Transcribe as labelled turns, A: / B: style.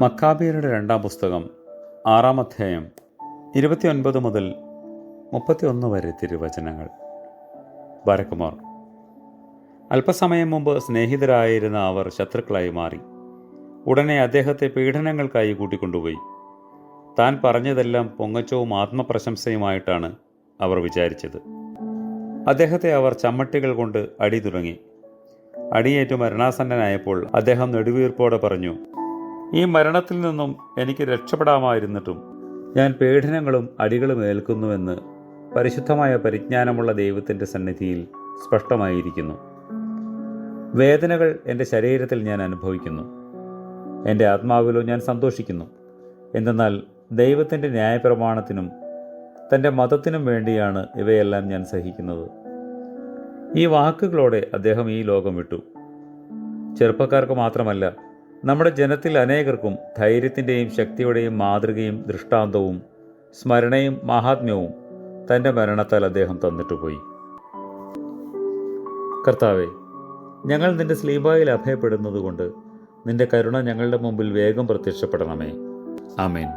A: മക്കാബിയരുടെ രണ്ടാം പുസ്തകം 6-ാം അധ്യായം 29 മുതൽ 31 വരെ തിരുവചനങ്ങൾ. ബാരക്കുമാർ. അല്പസമയം മുമ്പ് സ്നേഹിതരായിരുന്ന അവർ ശത്രുക്കളായി മാറി. ഉടനെ അദ്ദേഹത്തെ പീഡനങ്ങൾക്കായി കൂട്ടിക്കൊണ്ടുപോയി. താൻ പറഞ്ഞതെല്ലാം പൊങ്ങച്ചവും ആത്മപ്രശംസയുമായിട്ടാണ് അവർ വിചാരിച്ചത്. അദ്ദേഹത്തെ അവർ ചമ്മട്ടികൾ കൊണ്ട് അടി തുടങ്ങി. അടിയേറ്റു മരണാസന്നനായപ്പോൾ അദ്ദേഹം നെടുവീർപ്പോടെ പറഞ്ഞു, ഈ മരണത്തിൽ നിന്നും എനിക്ക് രക്ഷപ്പെടാമായിരുന്നിട്ടും ഞാൻ പീഡനങ്ങളും അടികളും ഏൽക്കുന്നുവെന്ന് പരിശുദ്ധമായ പരിജ്ഞാനമുള്ള ദൈവത്തിൻ്റെ സന്നിധിയിൽ സ്പഷ്ടമായിരിക്കുന്നു. വേദനകൾ എൻ്റെ ശരീരത്തിൽ ഞാൻ അനുഭവിക്കുന്നു, എൻ്റെ ആത്മാവിലോ ഞാൻ സന്തോഷിക്കുന്നു. എന്തെന്നാൽ ദൈവത്തിൻ്റെ ന്യായപ്രമാണത്തിനും തൻ്റെ മതത്തിനും വേണ്ടിയാണ് ഇവയെല്ലാം ഞാൻ സഹിക്കുന്നത്. ഈ വാക്കുകളോടെ അദ്ദേഹം ഈ ലോകം വിട്ടു. ചെറുപ്പക്കാർക്ക് മാത്രമല്ല, നമ്മുടെ ജനത്തിൽ അനേകർക്കും ധൈര്യത്തിൻ്റെയും ശക്തിയുടെയും മാതൃകയും ദൃഷ്ടാന്തവും സ്മരണയും മാഹാത്മ്യവും തൻ്റെ മരണത്താൽ അദ്ദേഹം തന്നിട്ടുപോയി. കർത്താവേ, ഞങ്ങൾ നിന്റെ സ്ലീബായിൽ അഭയപ്പെടുന്നതുകൊണ്ട് നിന്റെ കരുണ ഞങ്ങളുടെ മുമ്പിൽ വേഗം പ്രത്യക്ഷപ്പെടണമേ. ആമേൻ.